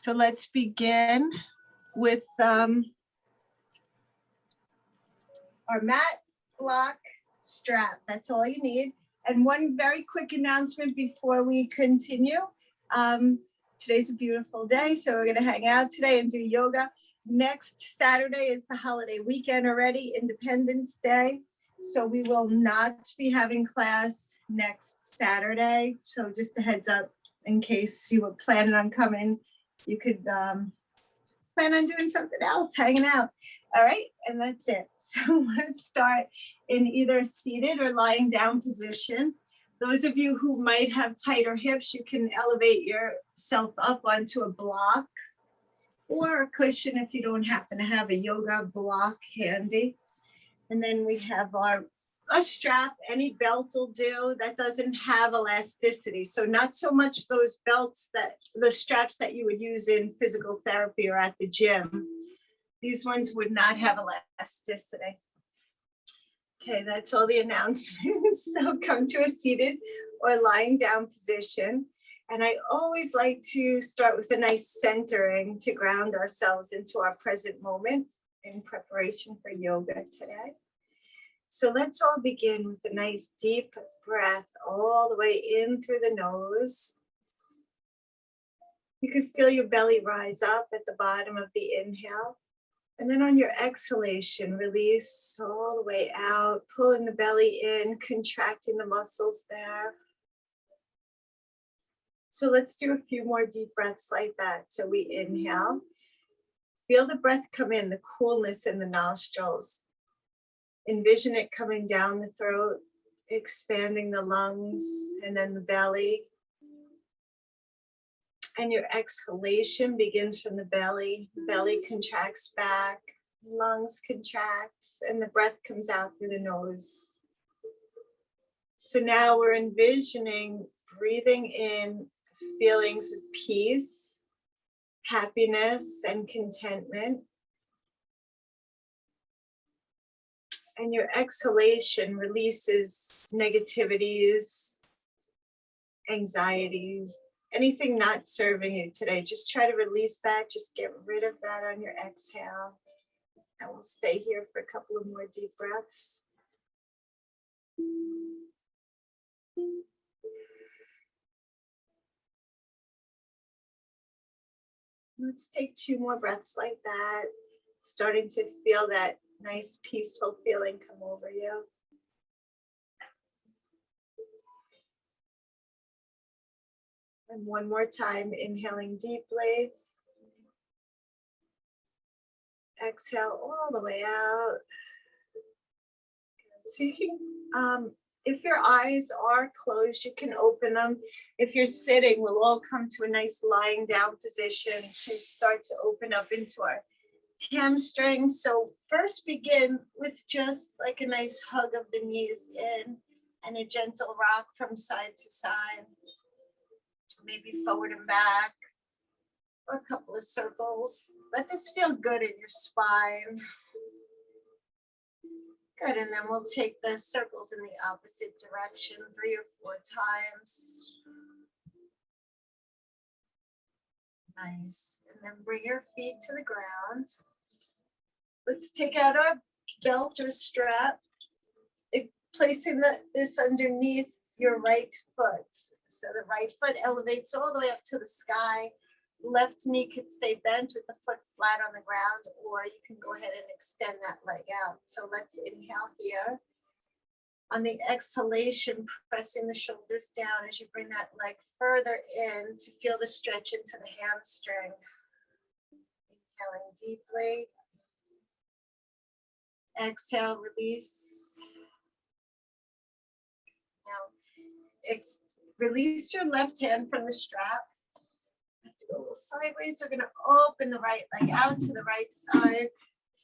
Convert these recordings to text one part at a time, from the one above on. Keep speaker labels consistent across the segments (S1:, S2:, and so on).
S1: So let's begin with our mat block strap. That's all you need. And one very quick announcement before we continue. Today's a beautiful day, so we're gonna hang out today and do yoga. Next Saturday is the holiday weekend already, Independence Day. So we will not be having class next Saturday. So just a heads up in case you were planning on coming, you could plan on doing something else, hanging out. All right, and that's it. So let's start in either seated or lying down position. Those of you who might have tighter hips, you can elevate yourself up onto a block or a cushion if you don't happen to have a yoga block handy. And then we have a strap, any belt will do, that doesn't have elasticity. So not so much those belts, the straps that you would use in physical therapy or at the gym. These ones would not have elasticity. Okay, that's all the announcements. So come to a seated or lying down position. And I always like to start with a nice centering to ground ourselves into our present moment in preparation for yoga today. So let's all begin with a nice deep breath all the way in through the nose. You can feel your belly rise up at the bottom of the inhale. And then on your exhalation, release all the way out, pulling the belly in, contracting the muscles there. So let's do a few more deep breaths like that. So we inhale. Feel the breath come in, the coolness in the nostrils. Envision it coming down the throat, expanding the lungs and then the belly. And your exhalation begins from the belly. Belly contracts back, lungs contract, and the breath comes out through the nose. So now we're envisioning breathing in feelings of peace, happiness, and contentment. And your exhalation releases negativities, anxieties, anything not serving you today. Just try to release that. Just get rid of that on your exhale. And we'll stay here for a couple of more deep breaths. Let's take 2 more breaths like that. Starting to feel that nice peaceful feeling come over you. And one more time, inhaling deeply. Exhale all the way out. So you can, if your eyes are closed, you can open them. If you're sitting, we'll all come to a nice lying down position to start to open up into our hamstrings. So first begin with just like a nice hug of the knees in and a gentle rock from side to side. Maybe forward and back, or a couple of circles. Let this feel good in your spine. Good, and then we'll take the circles in the opposite direction 3 or 4 times. Nice, and then bring your feet to the ground. Let's take out our belt or strap, placing this underneath your right foot. So the right foot elevates all the way up to the sky. Left knee could stay bent with the foot flat on the ground, or you can go ahead and extend that leg out. So let's inhale here. On the exhalation, pressing the shoulders down as you bring that leg further in to feel the stretch into the hamstring. Inhaling deeply. Exhale, release. Now, release your left hand from the strap. Have to go a little sideways. We're going to open the right leg out to the right side,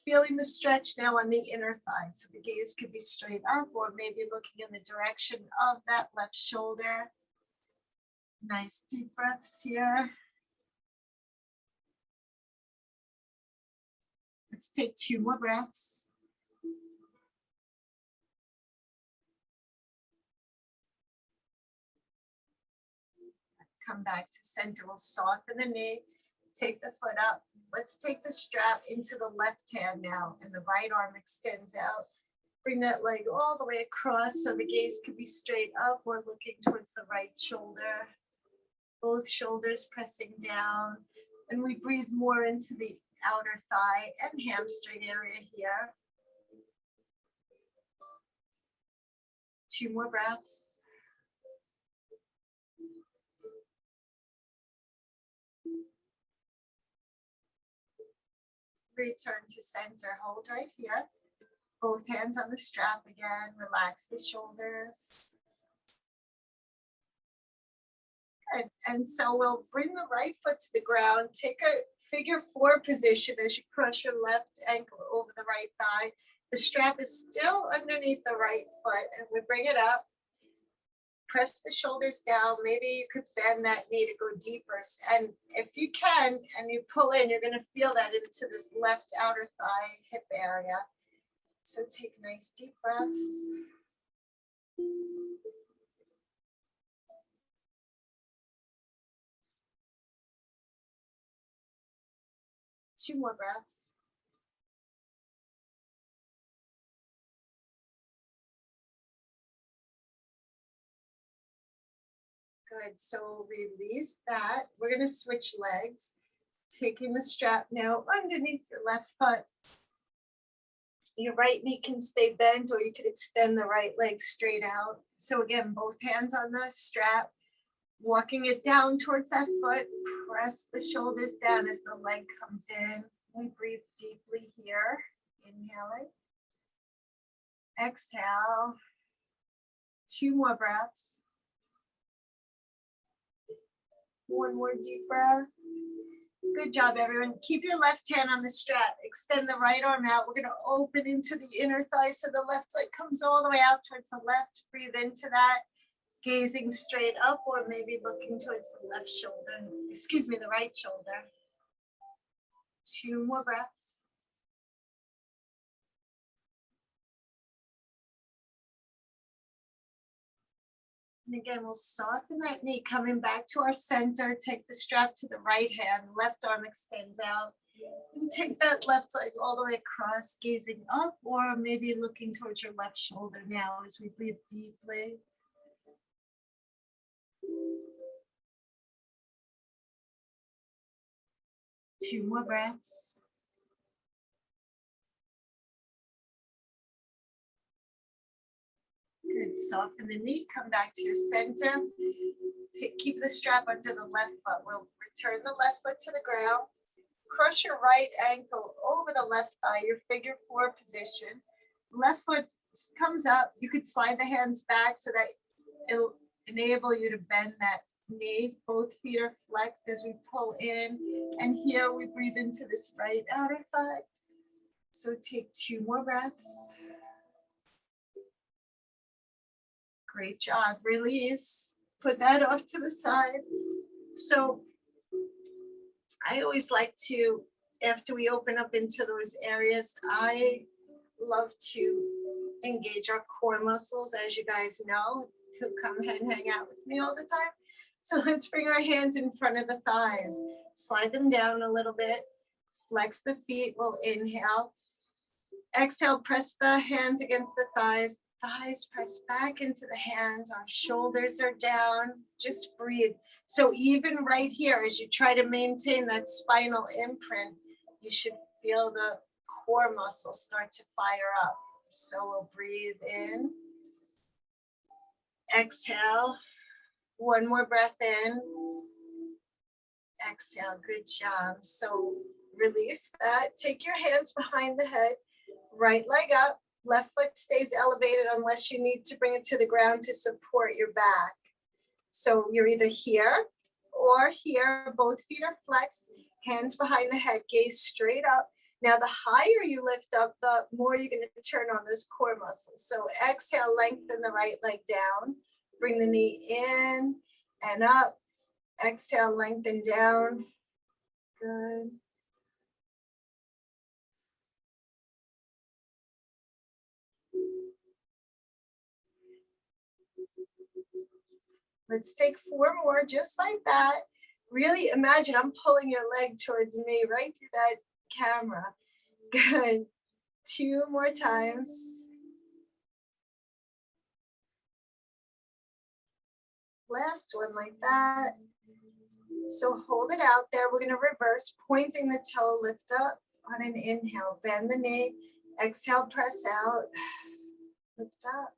S1: feeling the stretch now on the inner thigh. So the gaze could be straight up or maybe looking in the direction of that left shoulder. Nice deep breaths here. Let's take 2 more breaths. Come back to center. We'll soften the knee. Take the foot up. Let's take the strap into the left hand now, and the right arm extends out. Bring that leg all the way across so the gaze could be straight up or looking towards the right shoulder. Both shoulders pressing down. And we breathe more into the outer thigh and hamstring area here. 2 more breaths. Return to center. Hold right here. Both hands on the strap again. Relax the shoulders. Good. And so we'll bring the right foot to the ground. Take a figure 4 position as you cross your left ankle over the right thigh. The strap is still underneath the right foot, and we bring it up. Press the shoulders down. Maybe you could bend that knee to go deeper. And if you can, and you pull in, you're going to feel that into this left outer thigh hip area. So take nice deep breaths. Two more breaths. Good, so release that. We're gonna switch legs. Taking the strap now underneath your left foot. Your right knee can stay bent, or you could extend the right leg straight out. So again, both hands on the strap, walking it down towards that foot. Press the shoulders down as the leg comes in. We breathe deeply here. Inhaling. Exhale. 2 more breaths. 1 more deep breath. Good job, everyone. Keep your left hand on the strap. Extend the right arm out. We're going to open into the inner thigh so the left leg comes all the way out towards the left. Breathe into that. Gazing straight up, or maybe looking towards the left shoulder. Excuse me, the right shoulder. 2 more breaths. And again, we'll soften that knee, coming back to our center. Take the strap to the right hand, left arm extends out. And take that left leg all the way across, gazing up, or maybe looking towards your left shoulder now as we breathe deeply. Two more breaths. Good. Soften the knee. Come back to your center. Keep the strap under the left foot. We'll return the left foot to the ground. Cross your right ankle over the left thigh, your figure 4 position. Left foot comes up. You could slide the hands back so that it'll enable you to bend that knee. Both feet are flexed as we pull in. And here we breathe into this right outer thigh. So take 2 more breaths. Great job. Release. Put that off to the side. So I always like to, after we open up into those areas, I love to engage our core muscles, as you guys know, who come and hang out with me all the time. So let's bring our hands in front of the thighs. Slide them down a little bit. Flex the feet. We'll inhale. Exhale, press the hands against the thighs. Thighs press back into the hands. Our shoulders are down. Just breathe. So even right here, as you try to maintain that spinal imprint, you should feel the core muscles start to fire up. So we'll breathe in. Exhale. 1 more breath in. Exhale. Good job. So release that. Take your hands behind the head. Right leg up. Left foot stays elevated unless you need to bring it to the ground to support your back. So you're either here or here. Both feet are flexed. Hands behind the head. Gaze straight up. Now, the higher you lift up, the more you're going to turn on those core muscles. So exhale, lengthen the right leg down. Bring the knee in and up. Exhale, lengthen down. Good. Let's take 4 more, just like that. Really imagine I'm pulling your leg towards me right through that camera. Good. 2 more times. Last one like that. So hold it out there. We're going to reverse, pointing the toe, lift up on an inhale, bend the knee, exhale, press out, lift up,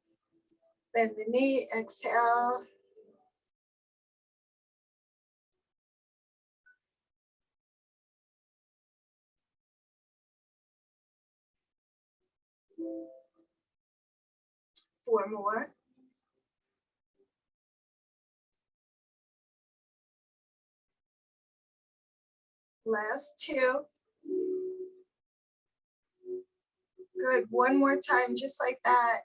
S1: bend the knee, exhale. Four more. Last 2. Good. One more time, just like that.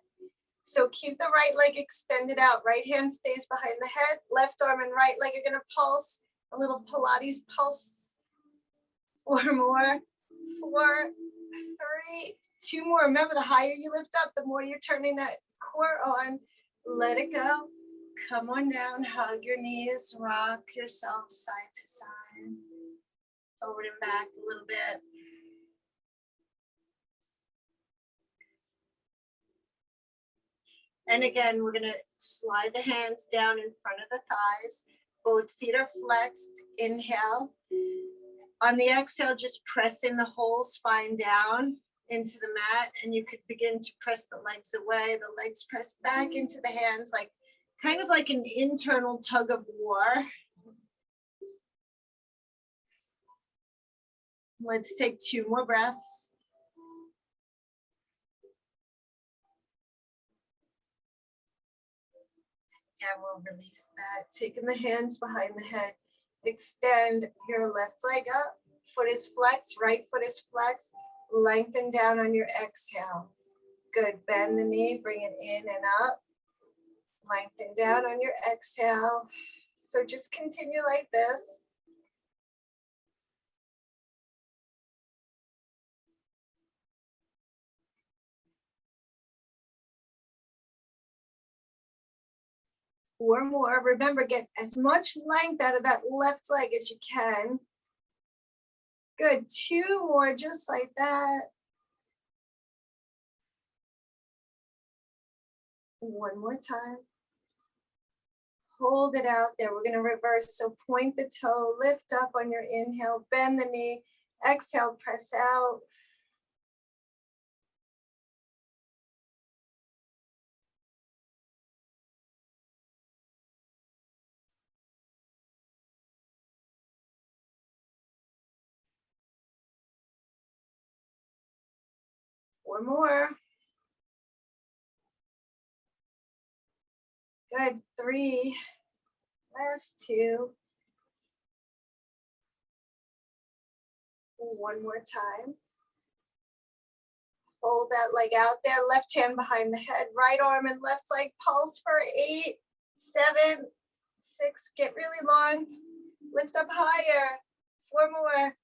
S1: So keep the right leg extended out. Right hand stays behind the head. Left arm and right leg are going to pulse. A little Pilates pulse. 4 more. 4, 3, 2 more. Remember, the higher you lift up, the more you're turning that core on. Let it go. Come on down. Hug your knees. Rock yourself side to side. Forward and back a little bit. And again, we're going to slide the hands down in front of the thighs. Both feet are flexed. Inhale. On the exhale, just pressing the whole spine down into the mat, and you could begin to press the legs away. The legs press back into the hands, like kind of like an internal tug of war. Let's take 2 more breaths. And we'll release that. Taking the hands behind the head. Extend your left leg up. Foot is flexed, right foot is flexed. Lengthen down on your exhale. Good. Bend the knee, bring it in and up. Lengthen down on your exhale. So just continue like this. Four more. Remember, get as much length out of that left leg as you can. Good. 2 more, just like that. 1 more time. Hold it out there. We're going to reverse. So point the toe, lift up on your inhale, bend the knee, exhale, press out. One more. Good. 3. Last 2. 1 more time. Hold that leg out there. Left hand behind the head. Right arm and left leg pulse for 8, 7, 6. Get really long. Lift up higher. 4 more.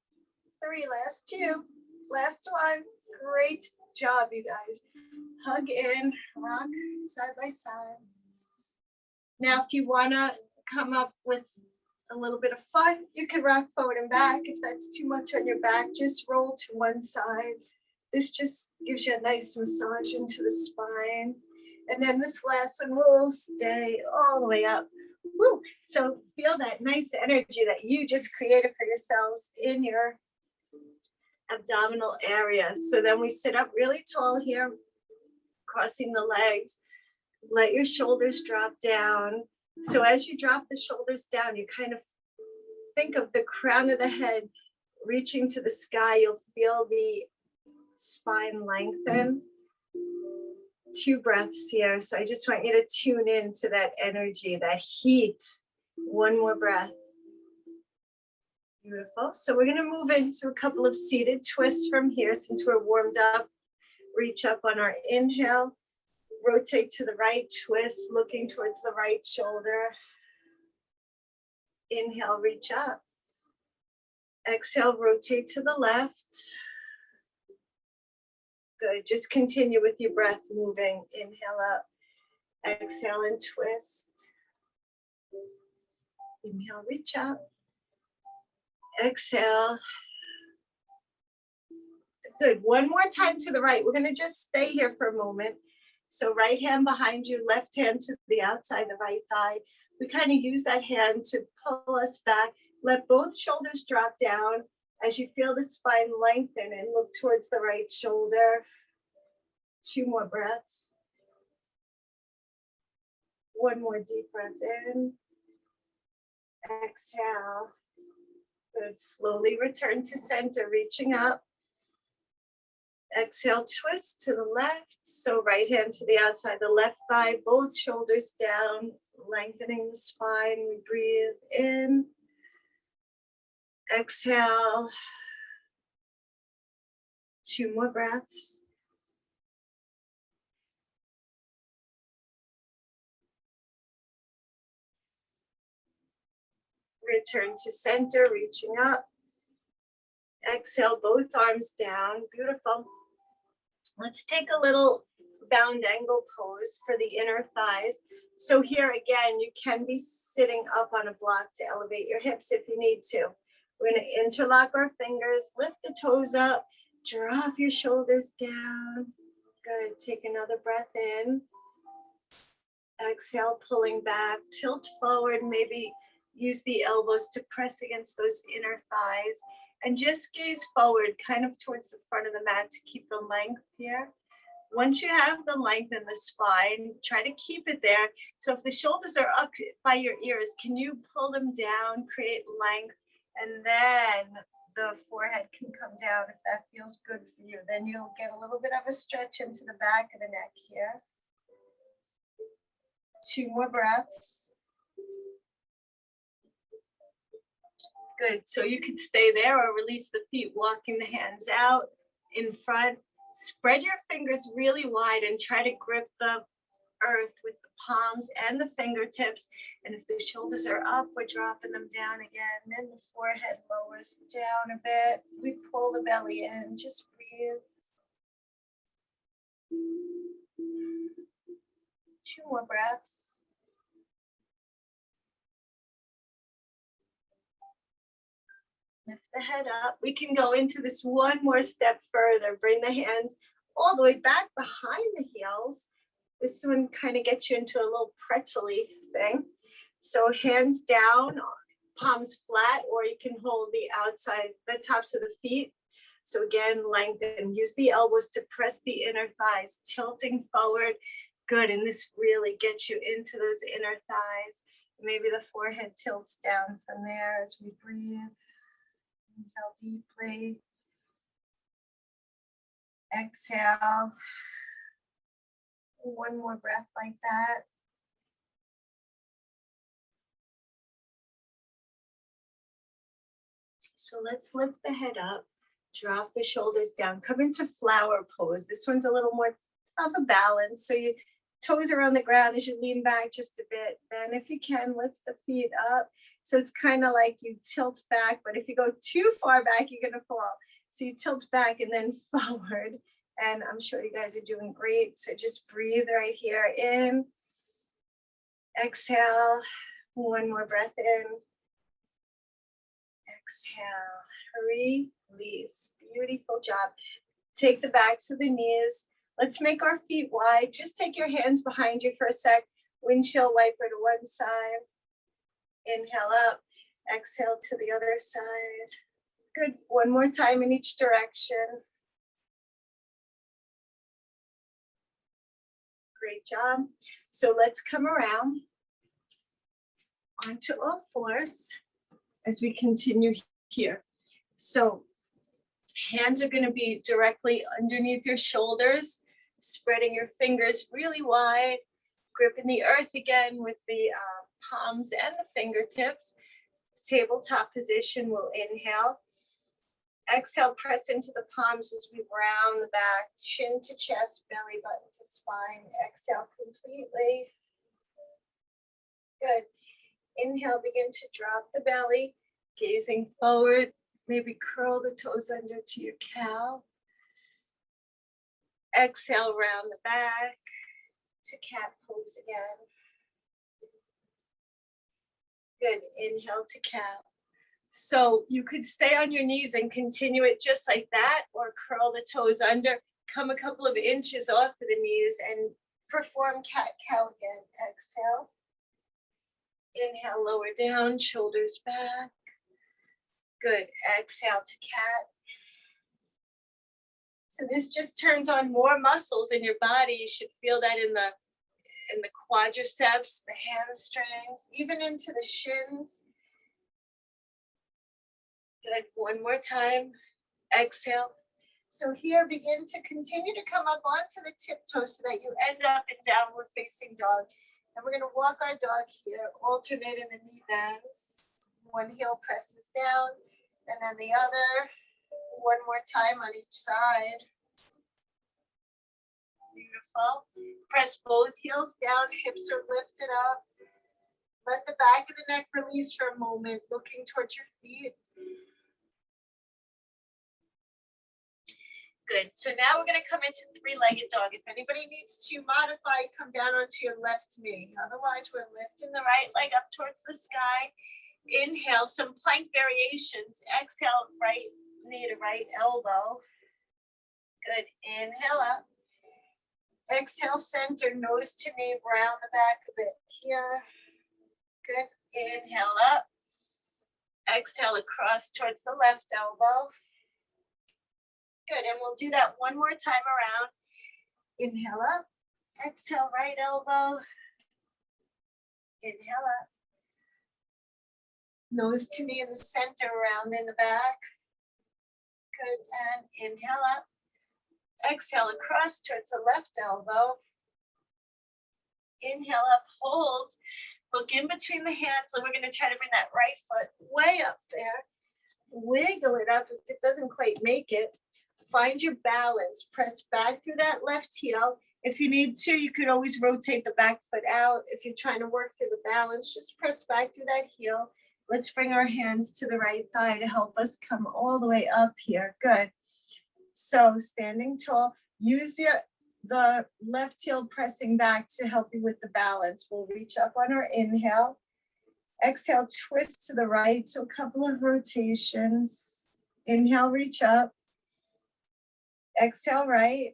S1: 3. Last 2. Last 1. Great job, you guys. Hug in. Rock side by side. Now, if you want to come up with a little bit of fun, you can rock forward and back. If that's too much on your back, just roll to one side. This just gives you a nice massage into the spine. And then this last one will stay all the way up. Woo. So feel that nice energy that you just created for yourselves in your abdominal area. So then we sit up really tall here, crossing the legs. Let your shoulders drop down. So as you drop the shoulders down, you kind of think of the crown of the head reaching to the sky. You'll feel the spine lengthen. 2 breaths here. So I just want you to tune in to that energy, that heat. 1 more breath. Beautiful. So we're going to move into a couple of seated twists from here since we're warmed up. Reach up on our inhale. Rotate to the right, twist, looking towards the right shoulder. Inhale, reach up. Exhale, rotate to the left. Good. Just continue with your breath moving. Inhale up. Exhale and twist. Inhale, reach up. Exhale. Good. One more time to the right. We're going to just stay here for a moment. So right hand behind you, left hand to the outside, the right thigh. We kind of use that hand to pull us back. Let both shoulders drop down as you feel the spine lengthen and look towards the right shoulder. 2 more breaths. One more deep breath in. Exhale. Good. Slowly return to center, reaching up. Exhale, twist to the left. So right hand to the outside, the left thigh, both shoulders down, lengthening the spine. We breathe in. Exhale. 2 more breaths. Return to center, reaching up. Exhale, both arms down. Beautiful. Let's take a little bound angle pose for the inner thighs. So here again, you can be sitting up on a block to elevate your hips if you need to. We're going to interlock our fingers, lift the toes up, drop your shoulders down. Good. Take another breath in. Exhale, pulling back, tilt forward, maybe use the elbows to press against those inner thighs. And just gaze forward, kind of towards the front of the mat to keep the length here. Once you have the length in the spine, try to keep it there. So if the shoulders are up by your ears, can you pull them down, create length, and then the forehead can come down if that feels good for you. Then you'll get a little bit of a stretch into the back of the neck here. 2 more breaths. Good. So you could stay there or release the feet, walking the hands out in front. Spread your fingers really wide and try to grip the earth with the palms and the fingertips. And if the shoulders are up, we're dropping them down again. Then the forehead lowers down a bit. We pull the belly in. Just breathe. 2 more breaths. Lift the head up. We can go into this one more step further. Bring the hands all the way back behind the heels. This one kind of gets you into a little pretzel-y thing. So hands down, palms flat, or you can hold the outside, the tops of the feet. So again, lengthen. Use the elbows to press the inner thighs, tilting forward. Good, and this really gets you into those inner thighs. Maybe the forehead tilts down from there as we breathe. Inhale deeply. Exhale. 1 more breath like that. So let's lift the head up, drop the shoulders down, come into flower pose. This one's a little more of a balance. So your toes are on the ground as you lean back just a bit. Then if you can, lift the feet up. So it's kind of like you tilt back, but if you go too far back, you're going to fall. So you tilt back and then forward. And I'm sure you guys are doing great. So just breathe right here in. Exhale. 1 more breath in. Exhale. Release. Beautiful job. Take the backs of the knees. Let's make our feet wide. Just take your hands behind you for a sec. Windshield wiper to one side. Inhale up. Exhale to the other side. Good. 1 more time in each direction. Great job. So let's come around onto all fours as we continue here. So hands are going to be directly underneath your shoulders, spreading your fingers really wide, gripping the earth again with the palms and the fingertips. Tabletop position, we'll inhale. Exhale, press into the palms as we round the back, chin to chest, belly button to spine. Exhale completely. Good. Inhale, begin to drop the belly, gazing forward. Maybe curl the toes under to your cow. Exhale, round the back to cat pose again. Good. Inhale to cow. So you could stay on your knees and continue it just like that, or curl the toes under, come a couple of inches off of the knees and perform cat-cow again. Exhale. Inhale, lower down, shoulders back. Good. Exhale to cat. So this just turns on more muscles in your body. You should feel that in the quadriceps, the hamstrings, even into the shins. Good. One more time. Exhale. So here, begin to continue to come up onto the tiptoes so that you end up in downward facing dog. And we're going to walk our dog here, alternating the knee bends. One heel presses down, and then the other. One more time on each side. Beautiful. Press both heels down, hips are lifted up. Let the back of the neck release for a moment, looking towards your feet. Good. So now we're going to come into three-legged dog. If anybody needs to modify, come down onto your left knee. Otherwise, we're lifting the right leg up towards the sky. Inhale, some plank variations. Exhale, right knee to right elbow. Good. Inhale up. Exhale, center, nose to knee, round the back a bit here. Good. Inhale up. Exhale across towards the left elbow. Good, and we'll do that one more time around. Inhale up, exhale right elbow. Inhale up. Nose to knee in the center, round in the back. Good, and inhale up. Exhale across towards the left elbow. Inhale up, hold. Look in between the hands, and we're going to try to bring that right foot way up there. Wiggle it up if it doesn't quite make it. Find your balance. Press back through that left heel. If you need to, you could always rotate the back foot out. If you're trying to work through the balance, just press back through that heel. Let's bring our hands to the right thigh to help us come all the way up here. Good. So standing tall, use the left heel pressing back to help you with the balance. We'll reach up on our inhale. Exhale, twist to the right. So a couple of rotations. Inhale, reach up. Exhale, right.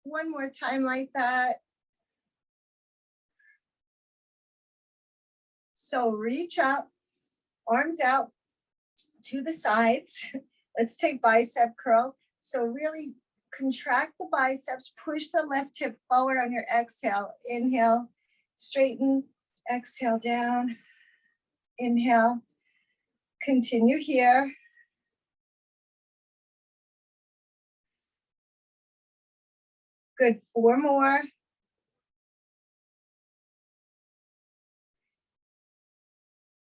S1: One more time like that. So reach up, arms out to the sides. Let's take bicep curls. So really contract the biceps, push the left hip forward on your exhale. Inhale, straighten, exhale down. Inhale, continue here. Good, 4 more.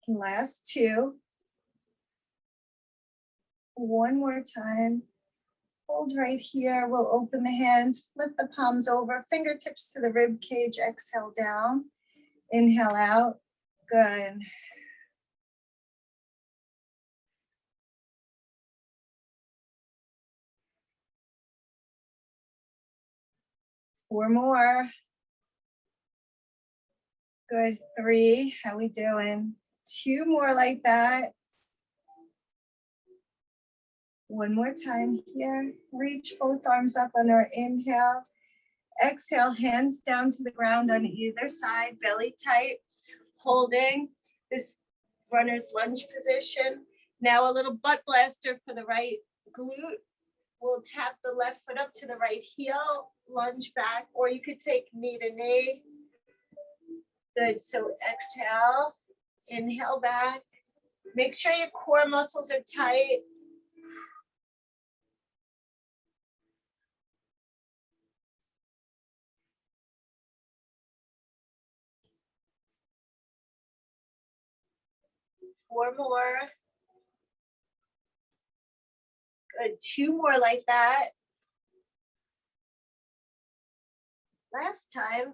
S1: Last 2. One more time. Hold right here. We'll open the hands, flip the palms over, fingertips to the rib cage, exhale down. Inhale out. Good. Four more. Good. 3. How we doing? 2 more like that. One more time here. Reach both arms up on our inhale. Exhale, hands down to the ground on either side, belly tight, holding this runner's lunge position. Now a little butt blaster for the right glute. We'll tap the left foot up to the right heel, lunge back, or you could take knee to knee. Good, so exhale, inhale back. Make sure your core muscles are tight. Four more. Good, 2 more like that. Last time,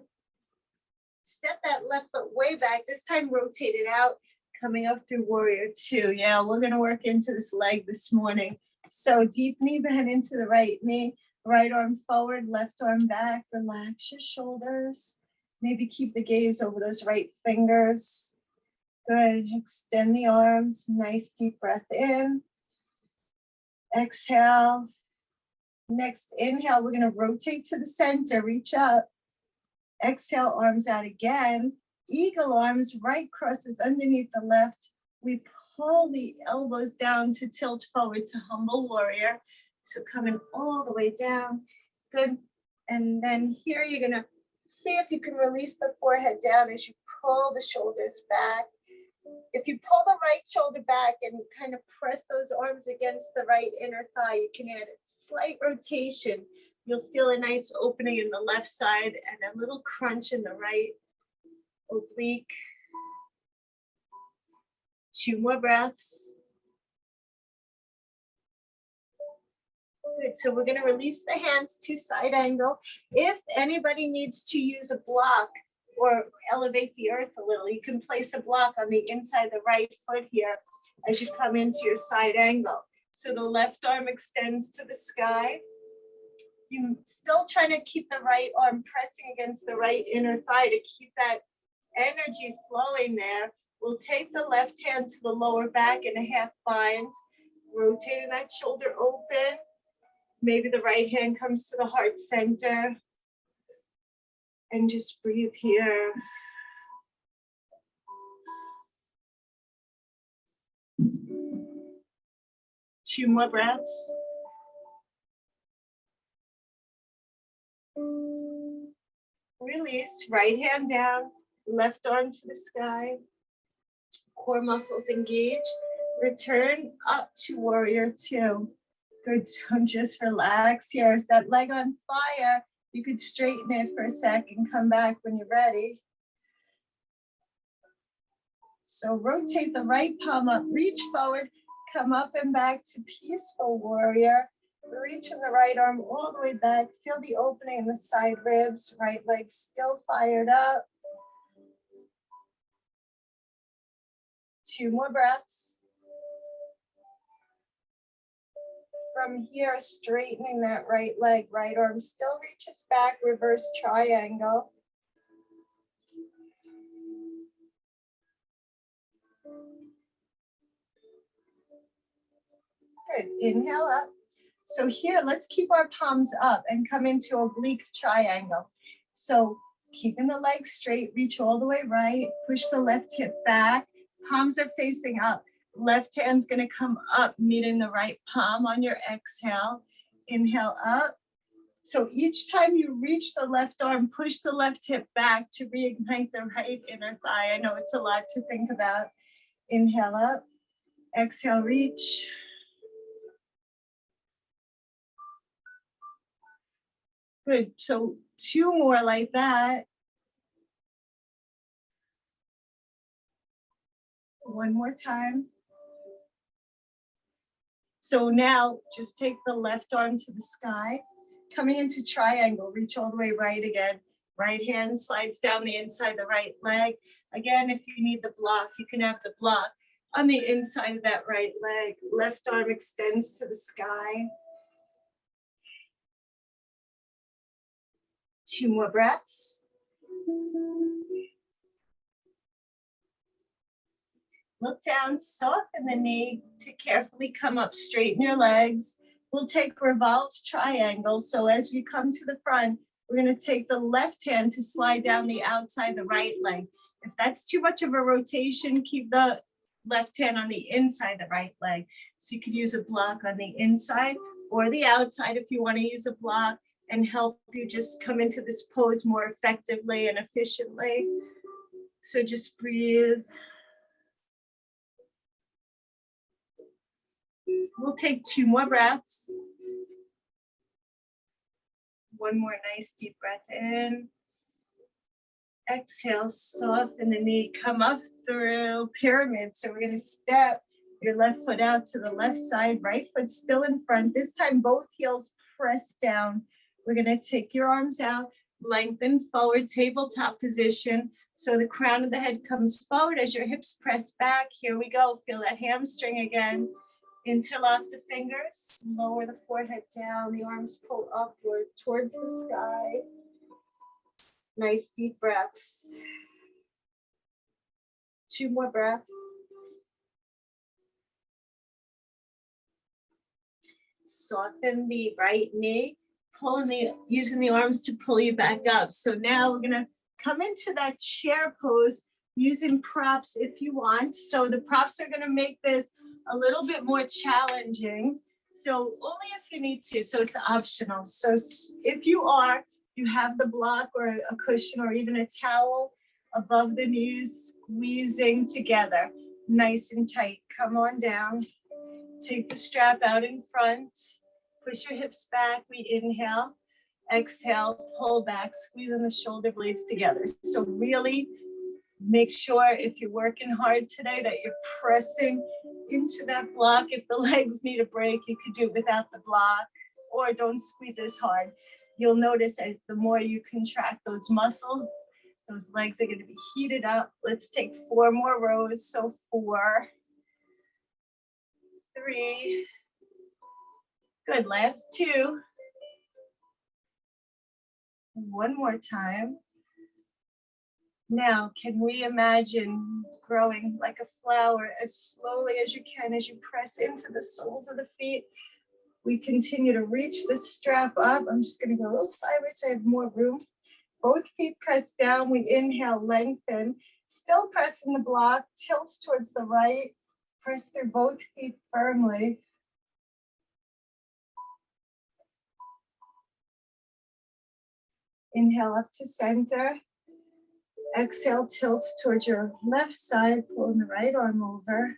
S1: step that left foot way back. This time rotate it out, coming up through warrior 2. Yeah, we're gonna work into this leg this morning. So deep knee bend into the right knee, right arm forward, left arm back. Relax your shoulders. Maybe keep the gaze over those right fingers. Good. Extend the arms. Nice deep breath in. Exhale. Next inhale, we're going to rotate to the center. Reach up. Exhale, arms out again. Eagle arms, right crosses underneath the left. We pull the elbows down to tilt forward to humble warrior. So coming all the way down. Good. And then here you're going to see if you can release the forehead down as you pull the shoulders back. If you pull the right shoulder back and kind of press those arms against the right inner thigh, you can add a slight rotation. You'll feel a nice opening in the left side and a little crunch in the right oblique. 2 more breaths. Good. So we're going to release the hands to side angle. If anybody needs to use a block or elevate the earth a little, you can place a block on the inside of the right foot here as you come into your side angle. So the left arm extends to the sky. You're still trying to keep the right arm pressing against the right inner thigh to keep that energy flowing there. We'll take the left hand to the lower back in a half bind, rotating that shoulder open. Maybe the right hand comes to the heart center. And just breathe here. Two more breaths. Release, right hand down, left arm to the sky. Core muscles engage. Return up to warrior 2. Good, so just relax here. Is that leg on fire? You could straighten it for a sec and come back when you're ready. So rotate the right palm up, reach forward, come up and back to peaceful warrior. Reaching the right arm all the way back. Feel the opening in the side ribs, right leg still fired up. 2 more breaths. From here, straightening that right leg, right arm still reaches back, reverse triangle. Good, inhale up. So here, let's keep our palms up and come into oblique triangle. So keeping the legs straight, reach all the way right, push the left hip back, palms are facing up. Left hand's gonna come up, meeting the right palm on your exhale. Inhale up. So each time you reach the left arm, push the left hip back to reignite the right inner thigh. I know it's a lot to think about. Inhale up, exhale, reach. Good, so 2 more like that. 1 more time. So now just take the left arm to the sky, coming into triangle, reach all the way right again. Right hand slides down the inside of the right leg. Again, if you need the block, you can have the block on the inside of that right leg. Left arm extends to the sky. 2 more breaths. Look down, soften the knee to carefully come up, straighten your legs. We'll take revolved triangle. So as you come to the front, we're going to take the left hand to slide down the outside of the right leg. If that's too much of a rotation, keep the left hand on the inside of the right leg. So you could use a block on the inside or the outside if you want to use a block and help you just come into this pose more effectively and efficiently. So just breathe. We'll take 2 more breaths. 1 more nice deep breath in. Exhale, soften the knee, come up through pyramid. So we're going to step your left foot out to the left side, right foot still in front. This time both heels press down. We're going to take your arms out, lengthen forward, tabletop position. So the crown of the head comes forward as your hips press back. Here we go. Feel that hamstring again. Interlock the fingers, lower the forehead down, the arms pull upward towards the sky. Nice deep breaths. 2 more breaths. Soften the right knee, using the arms to pull you back up. So now we're gonna come into that chair pose using props if you want. So the props are gonna make this a little bit more challenging. So only if you need to, so it's optional. So if you have the block or a cushion or even a towel above the knees, squeezing together, nice and tight. Come on down. Take the strap out in front. Push your hips back. We inhale. Exhale, pull back, squeezing the shoulder blades together. So really make sure if you're working hard today that you're pressing into that block. If the legs need a break, you could do it without the block, or don't squeeze as hard. You'll notice that the more you contract those muscles, those legs are going to be heated up. Let's take 4 more rows. So 4, 3, good, last 2. One more time. Now, can we imagine growing like a flower as slowly as you can as you press into the soles of the feet? We continue to reach the strap up. I'm just going to go a little sideways so I have more room. Both feet press down. We inhale, lengthen. Still pressing the block. Tilt towards the right. Press through both feet firmly. Inhale up to center. Exhale, tilt towards your left side, pulling the right arm over.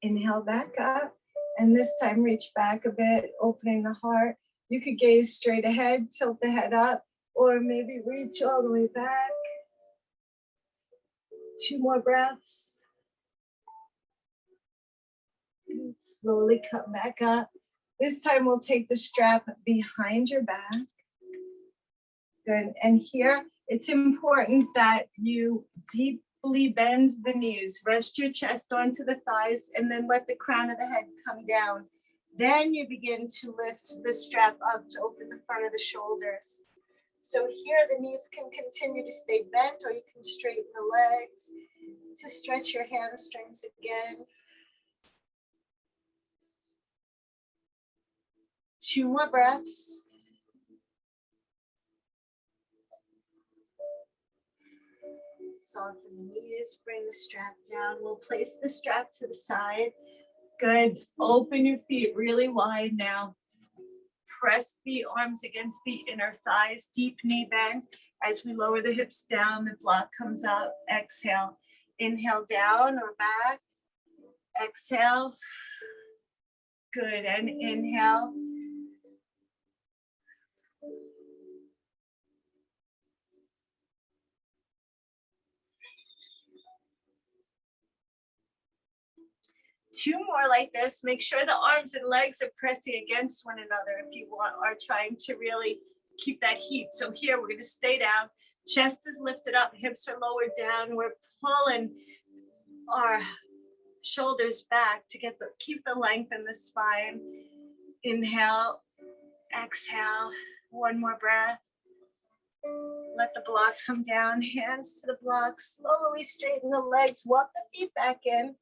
S1: Inhale back up, and this time reach back a bit, opening the heart. You could gaze straight ahead, tilt the head up, or maybe reach all the way back. 2 more breaths. And slowly come back up. This time we'll take the strap behind your back. Good, and here it's important that you deeply bend the knees, rest your chest onto the thighs, and then let the crown of the head come down. Then you begin to lift the strap up to open the front of the shoulders. So here the knees can continue to stay bent, or you can straighten the legs to stretch your hamstrings again. 2 more breaths. Soften the knees, bring the strap down. We'll place the strap to the side. Good. Open your feet really wide now. Press the arms against the inner thighs, deep knee bend. As we lower the hips down, the block comes up. Exhale. Inhale down or back. Exhale. Good. And inhale. Two more like this. Make sure the arms and legs are pressing against one another if you are trying to really keep that heat. So here we're going to stay down. Chest is lifted up, hips are lowered down. We're pulling our shoulders back to keep the length in the spine. Inhale, exhale. One more breath. Let the block come down. Hands to the block. Slowly straighten the legs. Walk the feet back in.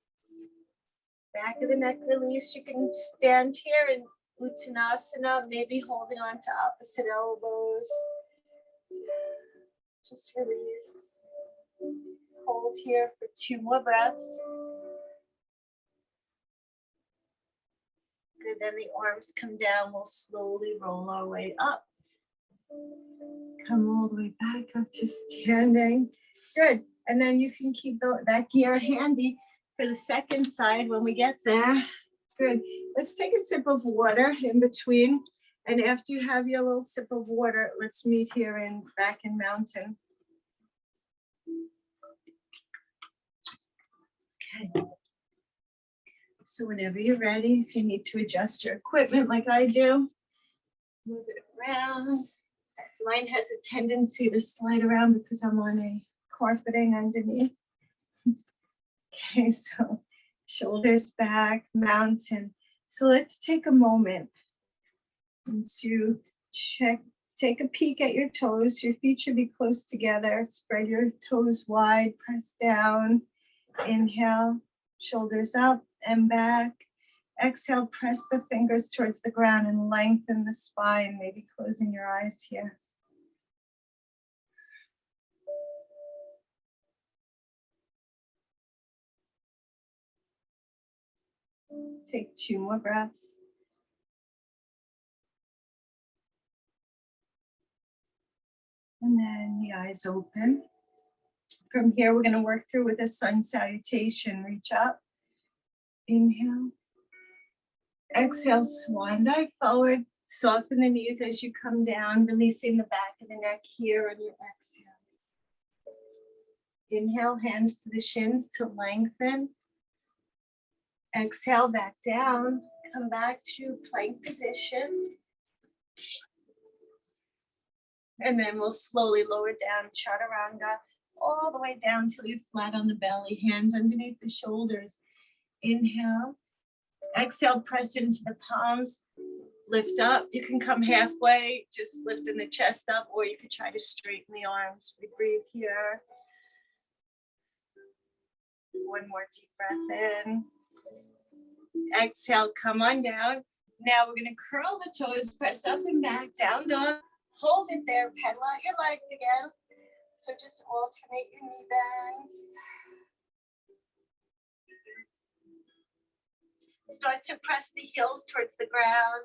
S1: Back of the neck release. You can stand here in Uttanasana, maybe holding on to opposite elbows. Just release. Hold here for 2 more breaths. Good, then the arms come down. We'll slowly roll our way up. Come all the way back up to standing. Good, and then you can keep that gear handy for the second side when we get there. Good. Let's take a sip of water in between. And after you have your little sip of water, let's meet here back in mountain. Okay. So whenever you're ready, if you need to adjust your equipment like I do, move it around. Mine has a tendency to slide around because I'm on a carpeting underneath. Okay, so shoulders back, mountain. So let's take a moment to Take a peek at your toes. Your feet should be close together. Spread your toes wide, press down. Inhale, shoulders up and back. Exhale, press the fingers towards the ground and lengthen the spine, maybe closing your eyes here. Take 2 more breaths. And then the eyes open. From here, we're going to work through with a sun salutation. Reach up. Inhale. Exhale, swan dive forward. Soften the knees as you come down, releasing the back of the neck here on your exhale. Inhale, hands to the shins to lengthen. Exhale, back down. Come back to plank position. And then we'll slowly lower down, chaturanga, all the way down till you're flat on the belly, hands underneath the shoulders. Inhale. Exhale, press into the palms. Lift up. You can come halfway, just lifting the chest up, or you could try to straighten the arms. We breathe here. One more deep breath in. Exhale, come on down. Now we're going to curl the toes, press up and back, down dog. Hold it there, pedal out your legs again. So just alternate your knee bends. Start to press the heels towards the ground,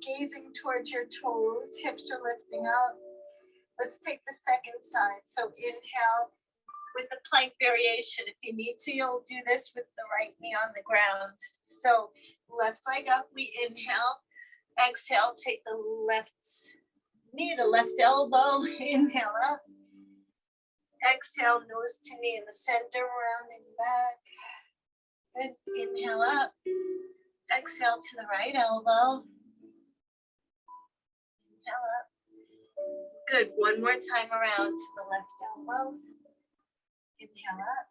S1: gazing towards your toes, hips are lifting up. Let's take the second side. So inhale with the plank variation. If you need to, you'll do this with the right knee on the ground. So left leg up, we inhale. Exhale, take the left knee to left elbow. Inhale up. Exhale, nose to knee in the center, rounding back. Good. Inhale up. Exhale to the right elbow. Inhale up. Good. One more time around to the left elbow. Inhale up.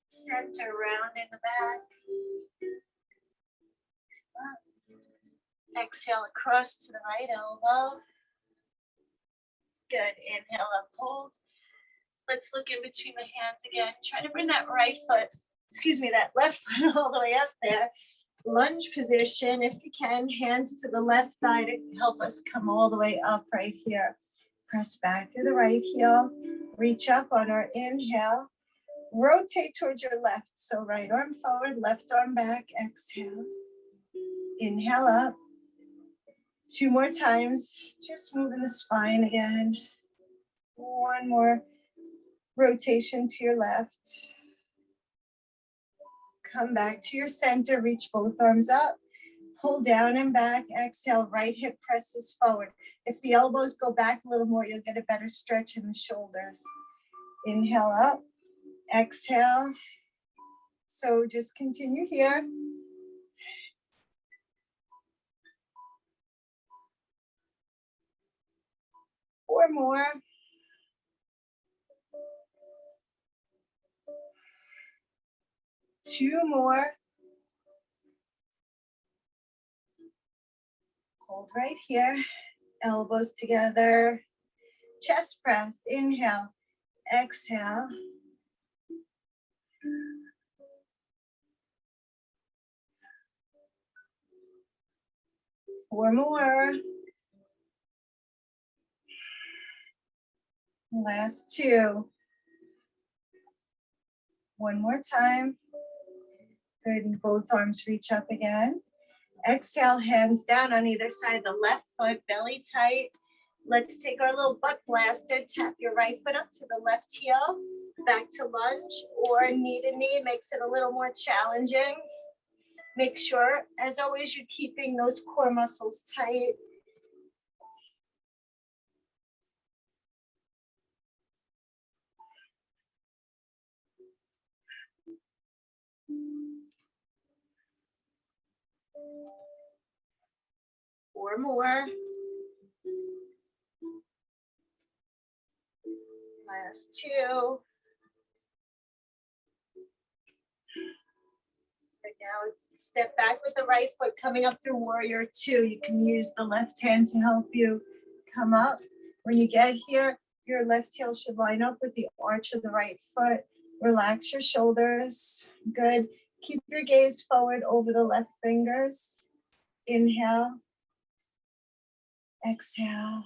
S1: Center, round in the back. Up. Exhale across to the right elbow. Good. Inhale up, hold. Let's look in between the hands again. Try to bring that that left foot all the way up there. Lunge position, if you can, hands to the left thigh to help us come all the way up right here. Press back to the right heel. Reach up on our inhale. Rotate towards your left. So right arm forward, left arm back. Exhale. Inhale up. 2 more times. Just moving the spine again. One more rotation to your left. Come back to your center. Reach both arms up. Pull down and back. Exhale. Right hip presses forward. If the elbows go back a little more, you'll get a better stretch in the shoulders. Inhale up. Exhale. So just continue here. Four more. Two more. Hold right here. Elbows together. Chest press. Inhale. Exhale. Four more. Last two. One more time. Good, and both arms reach up again. Exhale, hands down on either side, the left foot, belly tight. Let's take our little butt blaster, tap your right foot up to the left heel, back to lunge, or knee to knee, makes it a little more challenging. Make sure, as always, you're keeping those core muscles tight. Four more. Last two. And now Step back with the right foot coming up through warrior two. You can use the left hand to help you come up. When you get here, your left heel should line up with the arch of the right foot. Relax your shoulders. Good. Keep your gaze forward over the left fingers. Inhale. Exhale.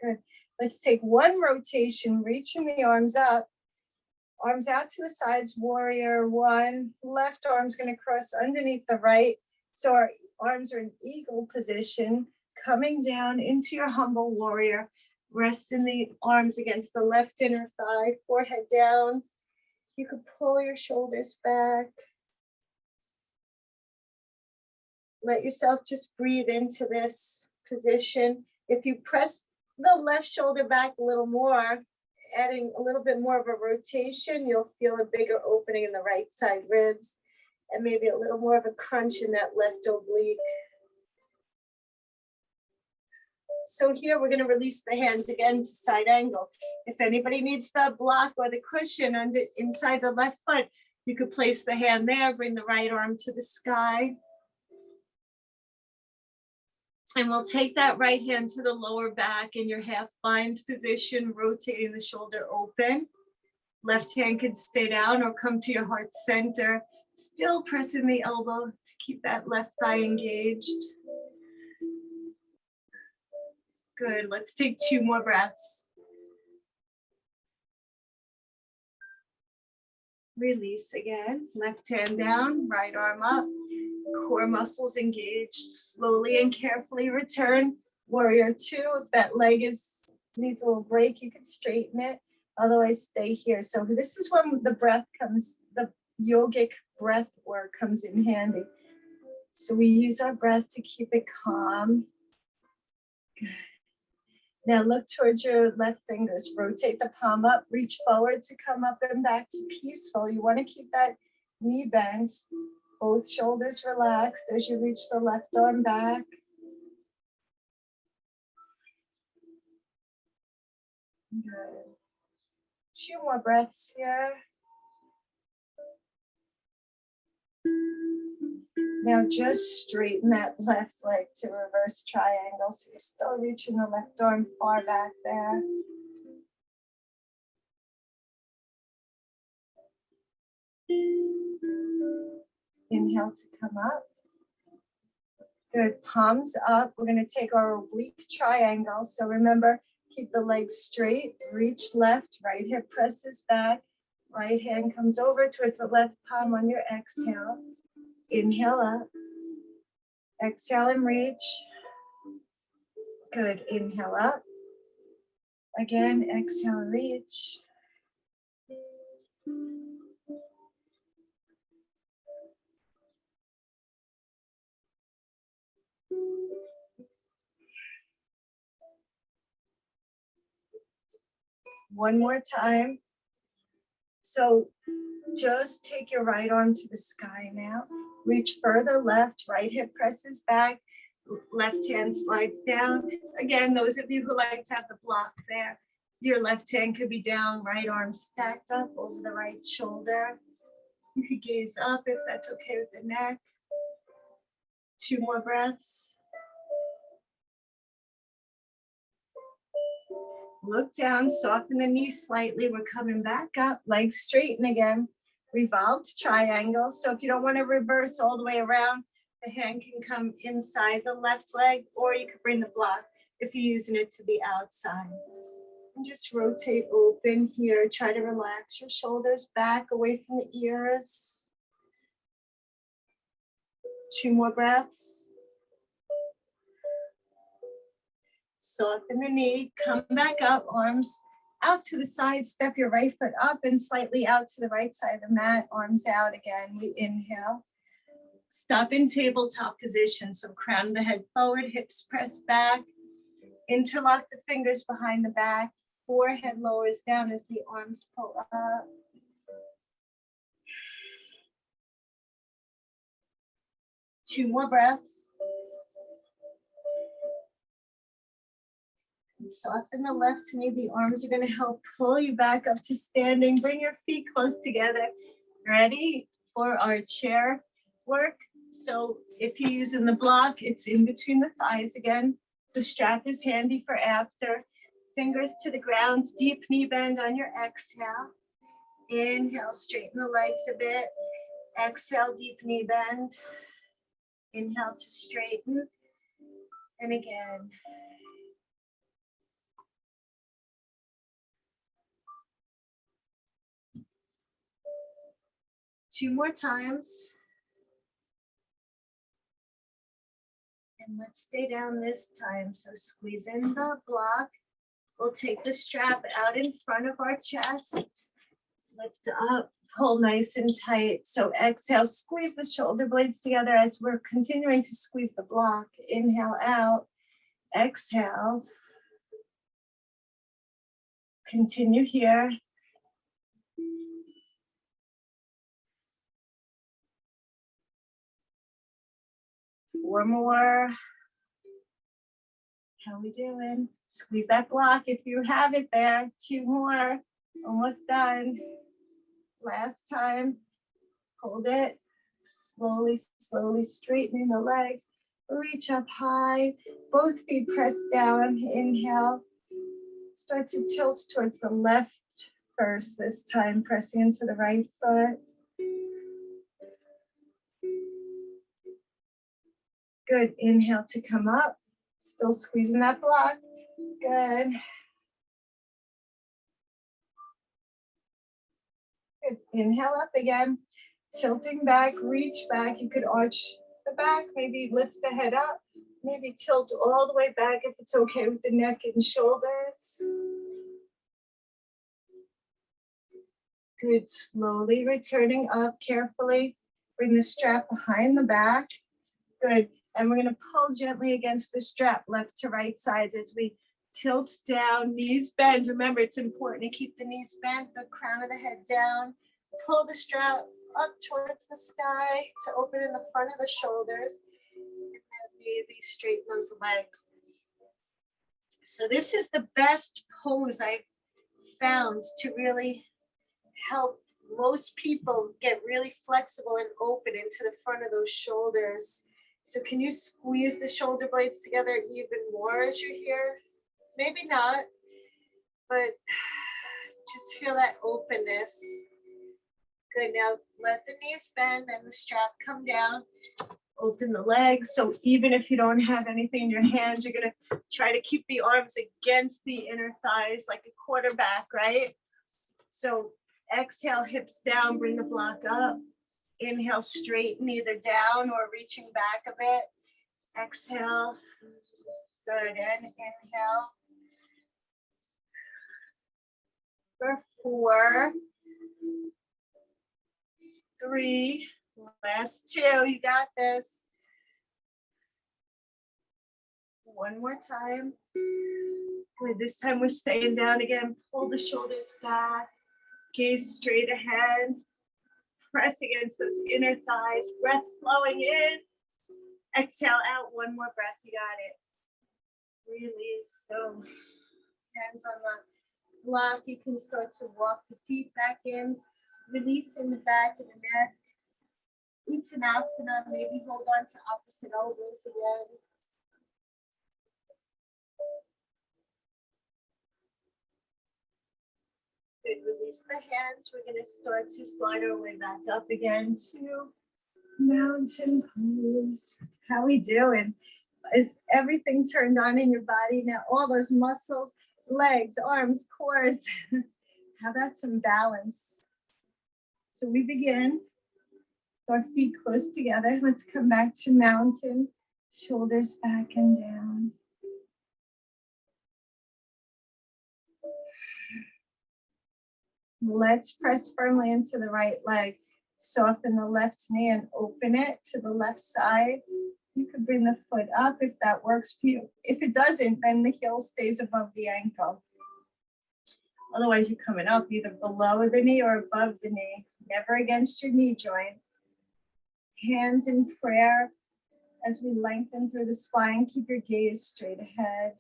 S1: Good. Let's take one rotation, reaching the arms up. Arms out to the sides, warrior one. Left arm's going to cross underneath the right. So our arms are in eagle position, coming down into your humble warrior. Resting the arms against the left inner thigh, forehead down. You could pull your shoulders back. Let yourself just breathe into this position. If you press the left shoulder back a little more, adding a little bit more of a rotation, you'll feel a bigger opening in the right side ribs and maybe a little more of a crunch in that left oblique. So here we're going to release the hands again to side angle. If anybody needs the block or the cushion under inside the left foot, you could place the hand there, bring the right arm to the sky. And we'll take that right hand to the lower back in your half bind position, rotating the shoulder open. Left hand can stay down or come to your heart center, still pressing the elbow to keep that left thigh engaged. Good, let's take 2 more breaths. Release again, left hand down, right arm up. Core muscles engaged. Slowly and carefully return. Warrior two. If that leg needs a little break, you can straighten it. Otherwise, stay here. So this is when the breath comes, the yogic breath work comes in handy. So we use our breath to keep it calm. Good. Now look towards your left fingers. Rotate the palm up. Reach forward to come up and back to peaceful. You want to keep that knee bent. Both shoulders relaxed as you reach the left arm back. Good. 2 more breaths here. Now just straighten that left leg to reverse triangle. So you're still reaching the left arm far back there. Inhale to come up. Good, palms up. We're going to take our oblique triangle. So remember, keep the legs straight, reach left, right hip presses back, right hand comes over towards the left palm on your exhale. Inhale up. Exhale and reach. Good, inhale up. Again, exhale and reach. One more time. So just take your right arm to the sky now. Reach further left, right hip presses back, left hand slides down. Again, those of you who like to have the block there, your left hand could be down, right arm stacked up over the right shoulder. You could gaze up if that's okay with the neck. 2 more breaths. Look down, soften the knees slightly. We're coming back up, legs straighten again. Revolved triangle. So if you don't want to reverse all the way around, the hand can come inside the left leg, or you could bring the block if you're using it to the outside. And just rotate open here. Try to relax your shoulders back away from the ears. 2 more breaths. Soften the knee, come back up, arms out to the side, step your right foot up and slightly out to the right side of the mat, arms out again. We inhale. Stop in tabletop position. So crown the head forward, hips press back. Interlock the fingers behind the back. Forehead lowers down as the arms pull up. Two more breaths. And soften the left knee. The arms are going to help pull you back up to standing. Bring your feet close together. Ready for our chair work. So if you're using the block, it's in between the thighs again. The strap is handy for after. Fingers to the ground, deep knee bend on your exhale. Inhale, straighten the legs a bit. Exhale, deep knee bend. Inhale to straighten. And again. Two more times. And let's stay down this time. So squeeze in the block. We'll take the strap out in front of our chest. Lift up, pull nice and tight. So exhale, squeeze the shoulder blades together as we're continuing to squeeze the block. Inhale out, exhale. Continue here. Four more. How we doing? Squeeze that block if you have it there. Two more. Almost done. Last time. Hold it. Slowly, slowly straightening the legs. Reach up high. Both feet press down. Inhale. Start to tilt towards the left first this time, pressing into the right foot. Good. Inhale to come up. Still squeezing that block. Good. Good. Inhale up again. Tilting back, reach back. You could arch the back, maybe lift the head up, maybe tilt all the way back if it's okay with the neck and shoulders. Good. Slowly returning up carefully. Bring the strap behind the back. Good. And we're going to pull gently against the strap, left to right sides as we tilt down, knees bend. Remember, it's important to keep the knees bent, the crown of the head down. Pull the strap up towards the sky to open in the front of the shoulders. And then maybe straighten those legs. So this is the best pose I've found to really help most people get really flexible and open into the front of those shoulders. So can you squeeze the shoulder blades together even more as you're here? Maybe not, but just feel that openness. Good. Now let the knees bend and the strap come down. Open the legs. So even if you don't have anything in your hands, you're going to try to keep the arms against the inner thighs like a quarterback, right? So exhale, hips down, bring the block up. Inhale, straighten either down or reaching back a bit. Exhale. Good. And inhale. For 4, 3, last 2. You got this. One more time. Good. This time we're staying down again. Pull the shoulders back. Gaze straight ahead. Press against those inner thighs. Breath flowing in. Exhale out. One more breath. You got it. Release. So hands on the block. You can start to walk the feet back in. Release in the back of the neck. Uttanasana. Maybe hold on to opposite elbows again. Good. Release the hands. We're going to start to slide our way back up again to mountain pose. How we doing? Is everything turned on in your body now? All those muscles, legs, arms, cores. How about some balance? So we begin with our feet close together. Let's come back to mountain, shoulders back and down. Let's press firmly into the right leg. Soften the left knee and open it to the left side. You could bring the foot up if that works for you. If it doesn't, then the heel stays above the ankle. Otherwise, you're coming up either below the knee or above the knee, never against your knee joint. Hands in prayer as we lengthen through the spine. Keep your gaze straight ahead.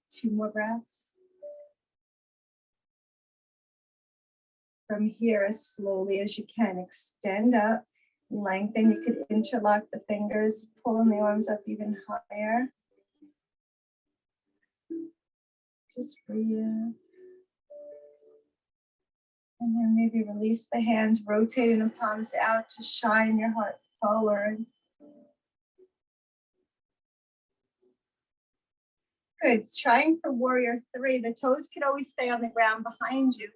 S1: 2 more breaths. from here as slowly as you can. Extend up, lengthen. You could interlock the fingers, pulling the arms up even higher. Just breathe. And then maybe release the hands, rotating the palms out to shine your heart forward. Good. Trying for warrior 3. The toes could always stay on the ground behind you,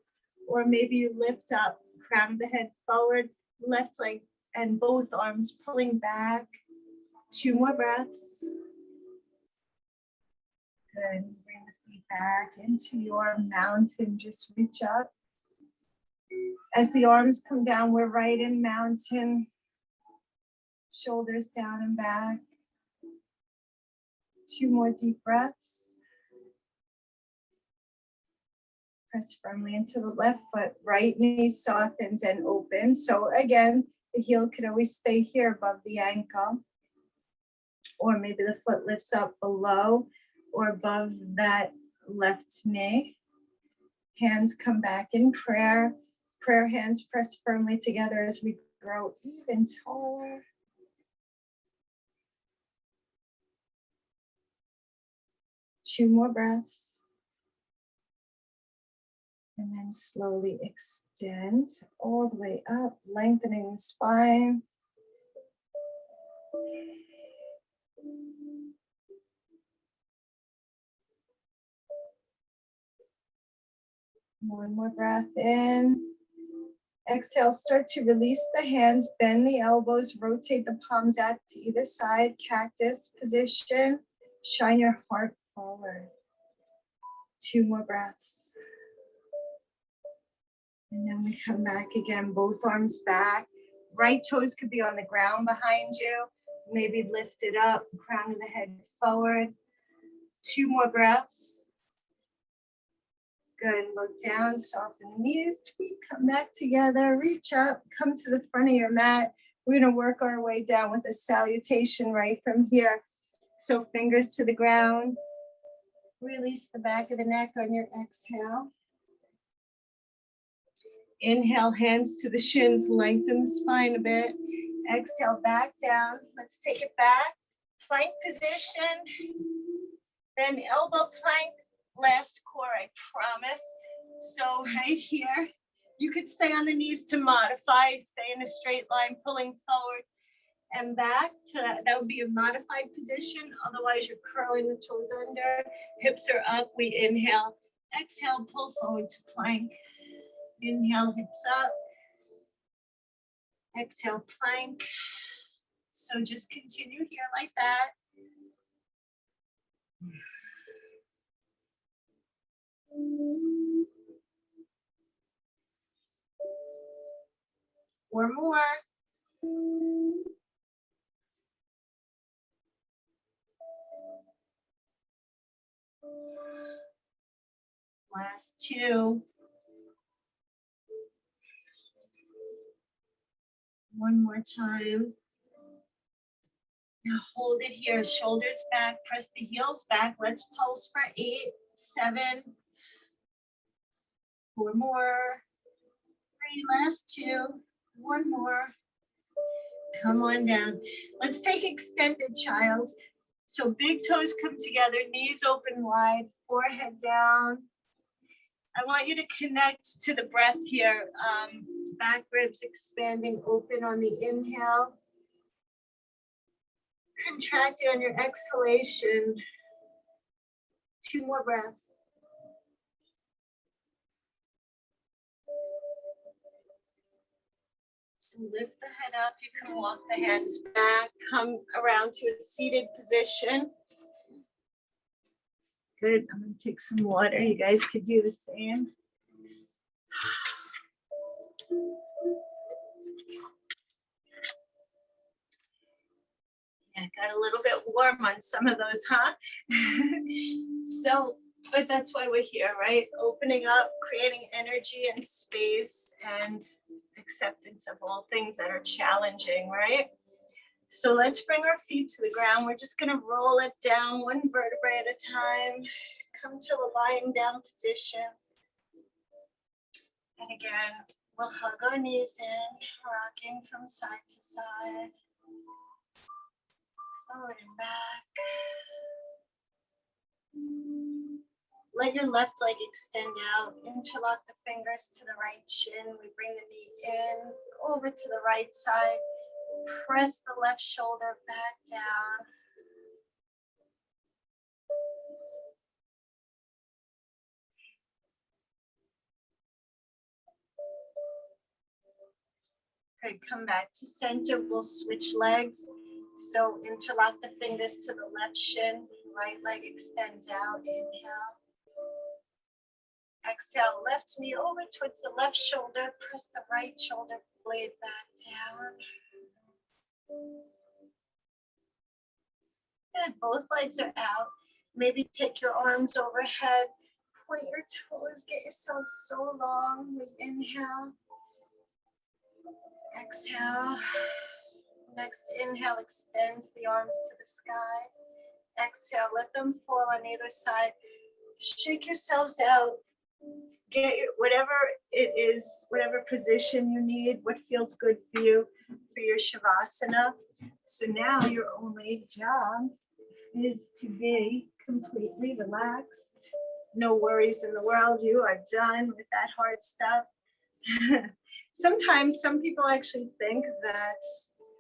S1: or maybe you lift up, crown of the head forward, left leg and both arms pulling back. 2 more breaths. Good. Bring the feet back into your mountain. Just reach up. As the arms come down, we're right in mountain. Shoulders down and back. 2 more deep breaths. Press firmly into the left foot. Right knee softens and opens. So again, the heel can always stay here above the ankle. Or maybe the foot lifts up below or above that left knee. Hands come back in prayer. Prayer hands press firmly together as we grow even taller. Two more breaths. And then slowly extend all the way up, lengthening the spine. One more breath in. Exhale, start to release the hands, bend the elbows, rotate the palms out to either side, cactus position. Shine your heart forward. 2 more breaths. And then we come back again, both arms back. Right toes could be on the ground behind you. Maybe lift it up, crown of the head forward. 2 more breaths. Good, look down, soften the knees, feet come back together, reach up, come to the front of your mat. We're gonna work our way down with a salutation right from here. So fingers to the ground. Release the back of the neck on your exhale. Inhale, hands to the shins, lengthen the spine a bit. Exhale, back down. Let's take it back. Plank position. Then elbow plank. Last core, I promise. So right here, you could stay on the knees to modify, stay in a straight line, pulling forward and back. That would be a modified position. Otherwise, you're curling the toes under, hips are up. We inhale, exhale, pull forward to plank. Inhale, hips up. Exhale, plank. So just continue here like that. Or more. Last 2. One more time. Now hold it here, shoulders back, press the heels back. Let's pulse for 8, 7. 4 more. 3, last 2. 1 more. Come on down. Let's take extended child. So big toes come together, knees open wide, forehead down. I want you to connect to the breath here. Back ribs expanding open on the inhale. Contracting on your exhalation. 2 more breaths. So lift the head up. You can walk the hands back. Come around to a seated position. Good. I'm going to take some water. You guys could do the same. Yeah, got a little bit warm on some of those, huh? But that's why we're here, right? Opening up, creating energy and space and acceptance of all things that are challenging, right? So let's bring our feet to the ground. We're just gonna roll it down 1 vertebrae at a time. Come to a lying down position. And again, We'll hug our knees in, rocking from side to side, forward and back. Let your left leg extend out, interlock the fingers to the right shin. We bring the knee in, over to the right side. Press the left shoulder back down. Good, come back to center. We'll switch legs. So interlock the fingers to the left shin. Right leg extends out. Inhale. Exhale, left knee over towards the left shoulder. Press the right shoulder blade back down. Good, both legs are out. Maybe take your arms overhead. Point your toes, get yourself so long. We inhale. Exhale. Next inhale extends the arms to the sky. Exhale, let them fall on either side. Shake yourselves out. Get your, whatever it is, whatever position you need, what feels good for you for your Shavasana. So now your only job is to be completely relaxed. No worries in the world. You are done with that hard stuff. Sometimes some people actually think that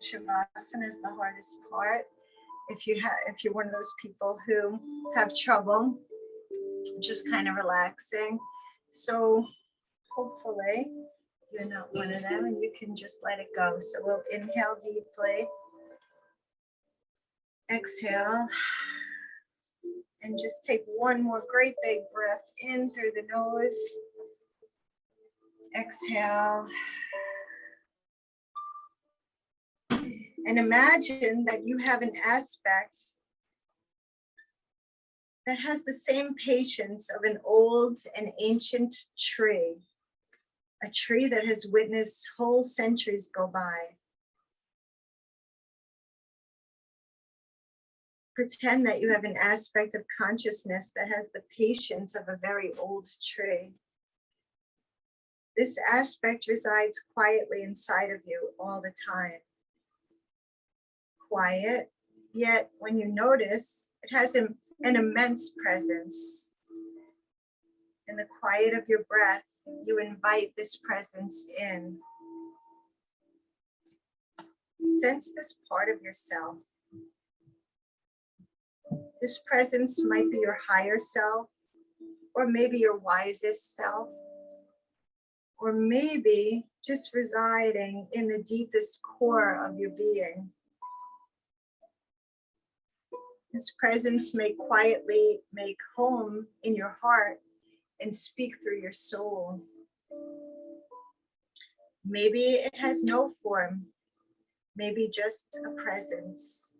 S1: Shavasana is the hardest part. If you're one of those people who have trouble just kind of relaxing. So hopefully you're not one of them and you can just let it go. So we'll inhale deeply. Exhale. And just take one more great big breath in through the nose. Exhale. And imagine that you have an aspect that has the same patience of an old and ancient tree, a tree that has witnessed whole centuries go by. Pretend that you have an aspect of consciousness that has the patience of a very old tree. This aspect resides quietly inside of you all the time. Quiet, yet when you notice, it has an immense presence. In the quiet of your breath, you invite this presence in. Sense this part of yourself. This presence might be your higher self, or maybe your wisest self, or maybe just residing in the deepest core of your being. This presence may quietly make home in your heart and speak through your soul. Maybe it has no form, maybe just a presence.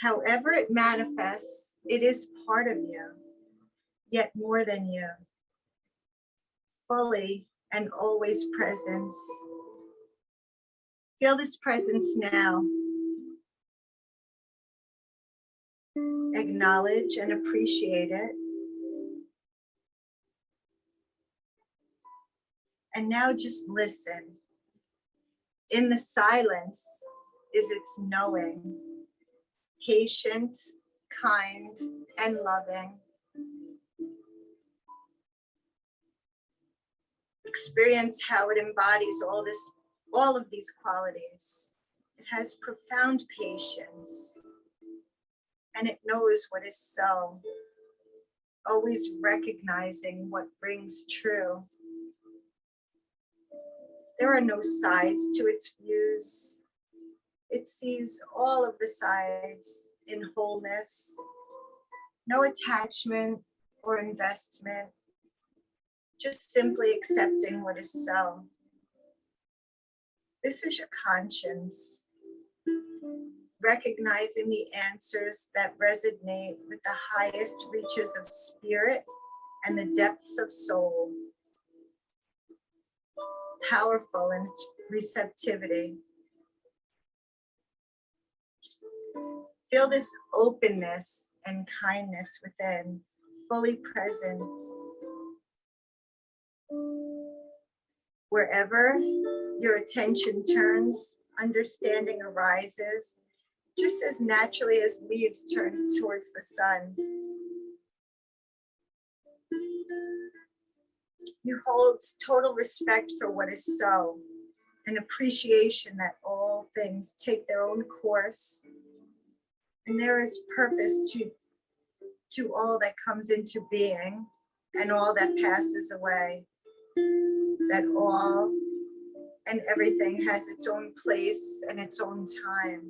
S1: However it manifests, it is part of you, yet more than you. Fully and always presence. Feel this presence now. Acknowledge and appreciate it. And now just listen. In the silence is its knowing, patient, kind, and loving. Experience how it embodies all of these qualities. It has profound patience, and it knows what is so, always recognizing what rings true. There are no sides to its views. It sees all of the sides in wholeness, no attachment or investment, just simply accepting what is so. This is your conscience, recognizing the answers that resonate with the highest reaches of spirit and the depths of soul. Powerful in its receptivity. Feel this openness and kindness within, fully present. Wherever your attention turns, understanding arises, just as naturally as leaves turn towards the sun. You hold total respect for what is so, an appreciation that all things take their own course, and there is purpose to all that comes into being and all that passes away, that all and everything has its own place and its own time.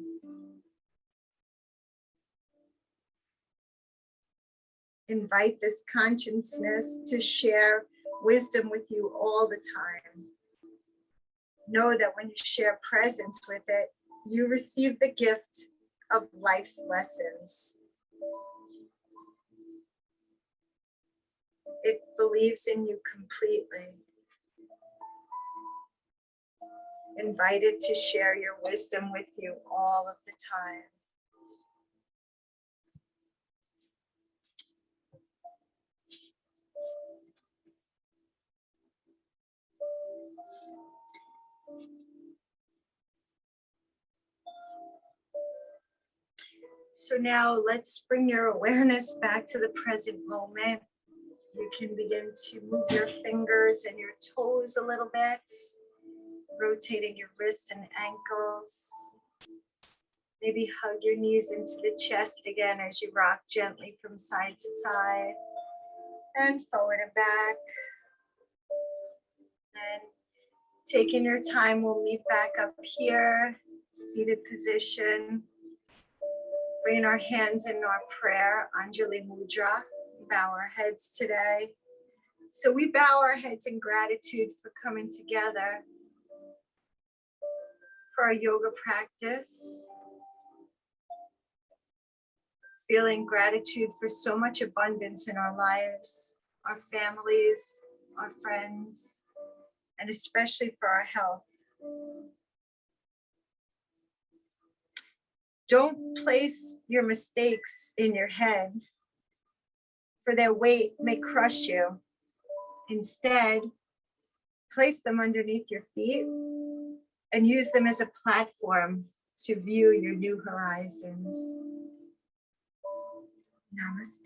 S1: Invite this consciousness to share wisdom with you all the time. Know that when you share presence with it, you receive the gift of life's lessons. It believes in you completely. Invite it to share your wisdom with you all of the time. So now let's bring your awareness back to the present moment. You can begin to move your fingers and your toes a little bit, rotating your wrists and ankles. Maybe hug your knees into the chest again as you rock gently from side to side and forward and back. Then taking your time, we'll meet back up here, seated position. Bringing our hands in our prayer, Anjali Mudra. Bow our heads today. So we bow our heads in gratitude for coming together for our yoga practice. Feeling gratitude for so much abundance in our lives, our families, our friends, and especially for our health. Don't place your mistakes in your head, for their weight may crush you. Instead, place them underneath your feet and use them as a platform to view your new horizons. Namaste.